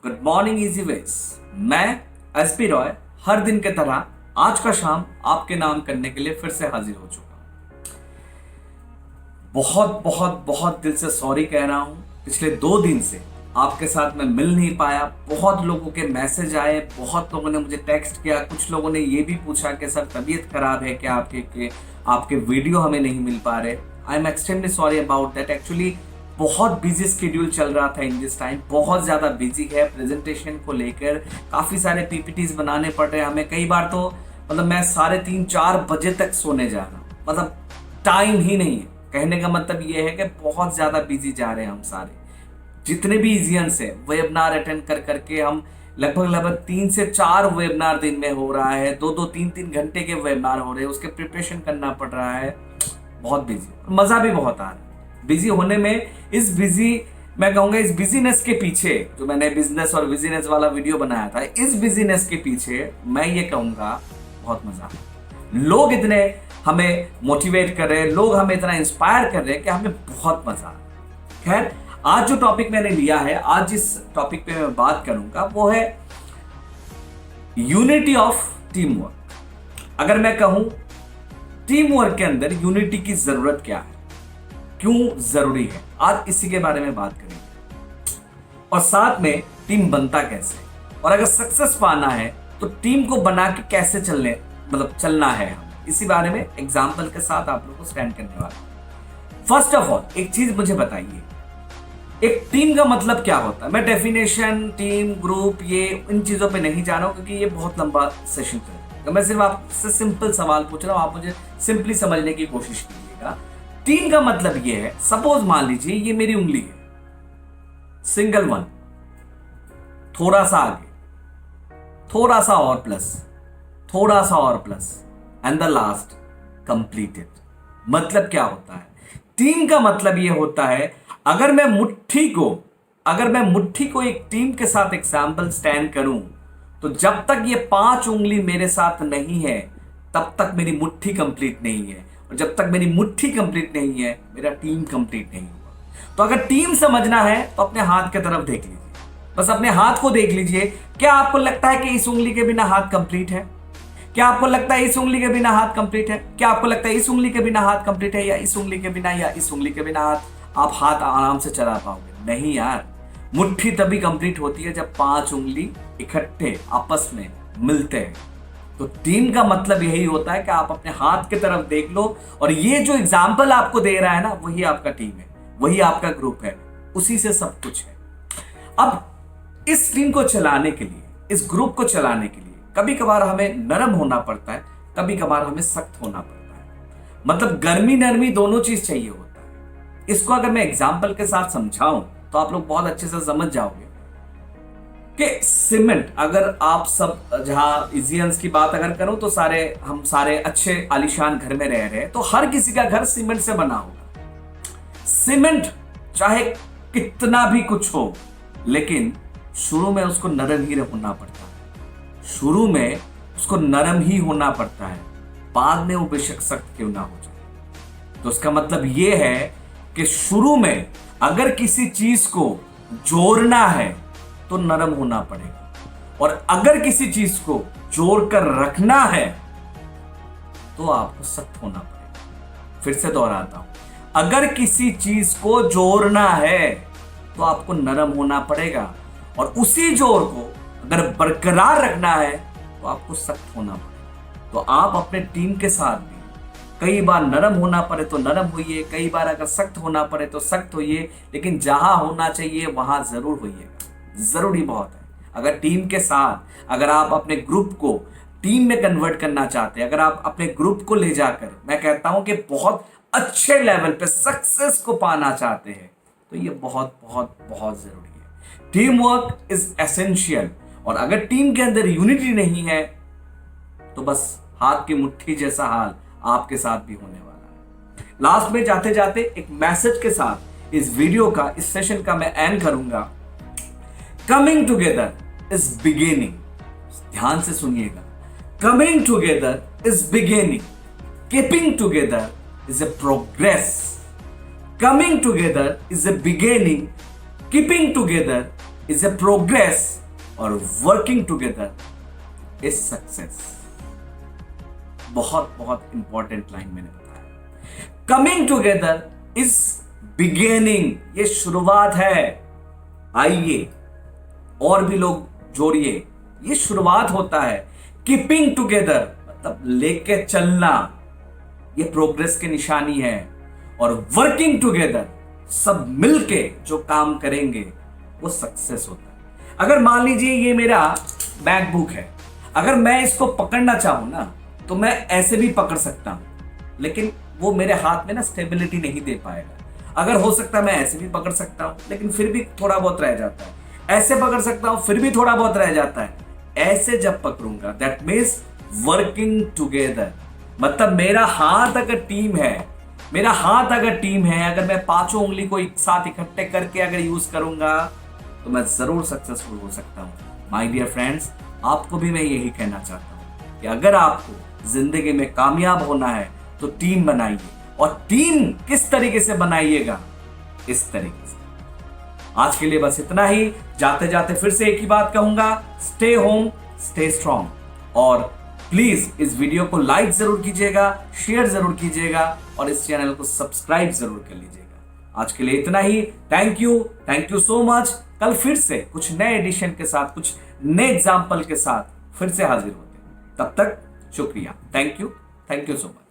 Good morning easy veg. मैं SP Roy हर दिन के तरह आज का शाम आपके नाम करने के लिए फिर से हाजिर हो चुका हूं। बहुत बहुत बहुत दिल से सॉरी कह रहा हूं। पिछले 2 दिन से आपके साथ मैं मिल नहीं पाया। बहुत लोगों के मैसेज आए, बहुत लोगों ने मुझे टेक्स्ट किया, कुछ लोगों ने ये भी पूछा कि सर तबीयत खराब है क्या आपके वीडियो हमें नहीं मिल पा रहे। I am extremely sorry about that. Actually बहुत बिजी स्केड्यूल चल रहा था इन दिस टाइम, बहुत ज़्यादा बिजी है। प्रेजेंटेशन को लेकर काफ़ी सारे पीपीटीज बनाने पड़ रहे हैं हमें। कई बार तो मतलब मैं 3:30-4 बजे तक सोने जा रहा हूँ, मतलब टाइम ही नहीं है। कहने का मतलब ये है कि बहुत ज़्यादा बिजी जा रहे हैं हम सारे। जितने भी इजियंस है वेबिनार अटेंड कर करके हम लगभग 3 से 4 वेबिनार दिन में हो रहा है। 2-2, 3-3 घंटे के वेबिनार हो रहे हैं, उसके प्रिपरेशन करना पड़ रहा है। बहुत बिजी, मज़ा भी बहुत आ रहा है बिजी होने में। मैं कहूँगा इस बिजीनेस के पीछे, जो मैंने बिजनेस और बिजीनेस वाला वीडियो बनाया था, इस बिजीनेस के पीछे मैं ये कहूँगा बहुत मजा। लोग इतने हमें मोटिवेट कर रहे हैं, लोग हमें इतना इंस्पायर कर रहे हैं कि हमें बहुत मजा आ। खैर, आज जो टॉपिक मैंने लिया है, आज जिस टॉपिक पे मैं बात करूंगा वो है यूनिटी ऑफ टीम वर्क। अगर मैं कहूं टीम वर्क के अंदर यूनिटी की जरूरत क्या है, क्यों जरूरी है, आज इसी के बारे में बात करेंगे। और साथ में टीम बनता कैसे, और अगर सक्सेस पाना है तो टीम को बना के कैसे चलना है, हम इसी बारे में एग्जाम्पल के साथ आप लोगों को स्टैंड करने वाला। फर्स्ट ऑफ ऑल एक चीज मुझे बताइए, एक टीम का मतलब क्या होता है। मैं डेफिनेशन, टीम, ग्रुप, ये इन चीजों पे नहीं जा रहा हूं क्योंकि ये बहुत लंबा सेशन है। मैं सिर्फ आपसे सिंपल सवाल पूछ रहा हूं, आप मुझे सिंपली समझने की कोशिश कीजिएगा। टीम का मतलब ये है, सपोज मान लीजिए ये मेरी उंगली है, सिंगल वन, थोड़ा सा आगे, थोड़ा सा और प्लस, थोड़ा सा और plus, and the last completed. मतलब क्या होता है, टीम का मतलब ये होता है, अगर मैं मुट्ठी को एक टीम के साथ एग्जाम्पल स्टैंड करूं तो जब तक ये 5 उंगली मेरे साथ नहीं है तब तक मेरी मुट्ठी कंप्लीट नहीं है, और जब तक मेरी मुट्ठी कंप्लीट नहीं है मेरा टीम कंप्लीट नहीं हुआ। तो अगर टीम समझना है तो अपने हाथ की तरफ देख लीजिए, बस अपने हाथ को देख लीजिए। क्या आपको लगता है कि इस उंगली के बिना हाथ कंप्लीट है? क्या आपको लगता है इस उंगली के बिना हाथ कंप्लीट है? क्या आपको लगता है इस उंगली के बिना हाथ कंप्लीट है, या इस उंगली के बिना, या इस उंगली के बिना आप हाथ आराम से चला पाओगे? नहीं यार, मुट्ठी तभी कंप्लीट होती है जब 5 उंगली इकट्ठे आपस में मिलते हैं। तो टीम का मतलब यही होता है कि आप अपने हाथ की तरफ देख लो, और ये जो एग्जाम्पल आपको दे रहा है ना, वही आपका टीम है, वही आपका ग्रुप है, उसी से सब कुछ है। अब इस टीम को चलाने के लिए, इस ग्रुप को चलाने के लिए कभी कभार हमें नरम होना पड़ता है, कभी कभार हमें सख्त होना पड़ता है। मतलब गर्मी नरमी दोनों चीज चाहिए होता है। इसको अगर मैं एग्जाम्पल के साथ समझाऊं तो आप लोग बहुत अच्छे से समझ जाओगे कि सीमेंट, अगर आप सब, जहां इजियंस की बात अगर करूं तो हम सारे अच्छे आलीशान घर में रह रहे हैं, तो हर किसी का घर सीमेंट से बना होगा। सीमेंट चाहे कितना भी कुछ हो, लेकिन शुरू में उसको नरम ही होना पड़ता है। शुरू में उसको नरम ही होना पड़ता है, बाद में वो बेशक सख्त क्यों ना हो जाए। तो उसका मतलब ये है कि शुरू में अगर किसी चीज को जोड़ना है तो नरम होना पड़ेगा, और अगर किसी चीज को जोड़कर रखना है तो आपको सख्त होना पड़ेगा। फिर से दोहराता हूं, अगर किसी चीज को जोड़ना है तो आपको नरम होना पड़ेगा, और उसी जोड़ को अगर बरकरार रखना है तो आपको सख्त होना पड़ेगा। तो आप अपने टीम के साथ भी कई बार नरम होना पड़े तो नरम होइए, कई बार अगर सख्त होना पड़े तो सख्त होइए, लेकिन जहां होना चाहिए वहां जरूर होइएगा। जरूरी बहुत है। अगर टीम के साथ, अगर आप अपने ग्रुप को टीम में कन्वर्ट करना चाहते हैं, अगर आप अपने ग्रुप को ले जाकर, मैं कहता हूं कि बहुत अच्छे लेवल पे सक्सेस को पाना चाहते हैं, तो ये बहुत बहुत बहुत जरूरी है। टीम वर्क इज एसेंशियल, और अगर टीम के अंदर यूनिटी नहीं है तो बस हाथ की मुट्ठी जैसा हाल आपके साथ भी होने वाला है। लास्ट में जाते जाते एक मैसेज के साथ इस वीडियो का, इस सेशन का मैं एंड करूंगा। Coming together is beginning. ध्यान से सुनिएगा, coming together is beginning, keeping together is a progress. Coming together is a beginning, keeping together is a progress और वर्किंग टुगेदर इज सक्सेस। बहुत बहुत इंपॉर्टेंट लाइन मैंने बताया। कमिंग टुगेदर इज बिगिनिंग, ये शुरुआत है। आइए और भी लोग जोड़िए, ये शुरुआत होता है। कीपिंग टुगेदर मतलब लेके चलना, ये प्रोग्रेस की निशानी है। और वर्किंग टुगेदर, सब मिलके जो काम करेंगे वो सक्सेस होता है। अगर मान लीजिए ये मेरा मैकबुक है, अगर मैं इसको पकड़ना चाहूं ना तो मैं ऐसे भी पकड़ सकता हूं, लेकिन वो मेरे हाथ में ना स्टेबिलिटी नहीं दे पाएगा। अगर हो सकता है मैं ऐसे भी पकड़ सकता हूं, लेकिन फिर भी थोड़ा बहुत रह जाता है। ऐसे पकड़ सकता हूं, फिर भी थोड़ा बहुत रह जाता है। ऐसे जब पकड़ूंगा, दैट मीन्स वर्किंग टुगेदर, मतलब मेरा हाथ अगर टीम है, मेरा हाथ अगर टीम है, अगर मैं पांचों उंगली को एक साथ इकट्ठे करके अगर यूज करूंगा तो मैं जरूर सक्सेसफुल हो सकता हूं। माय डियर फ्रेंड्स, आपको भी मैं यही कहना चाहता हूं कि अगर आपको जिंदगी में कामयाब होना है तो टीम बनाइए। और टीम किस तरीके से बनाइएगा? इस तरीके से। आज के लिए बस इतना ही। जाते जाते फिर से एक ही बात कहूंगा, स्टे होम, स्टे स्ट्रॉन्ग। और प्लीज इस वीडियो को लाइक जरूर कीजिएगा, शेयर जरूर कीजिएगा और इस चैनल को सब्सक्राइब जरूर कर लीजिएगा। आज के लिए इतना ही। Thank you so much. कल फिर से कुछ नए एडिशन के साथ, कुछ नए एग्जाम्पल के साथ फिर से हाजिर होते हैं। तब तक शुक्रिया। Thank you so much.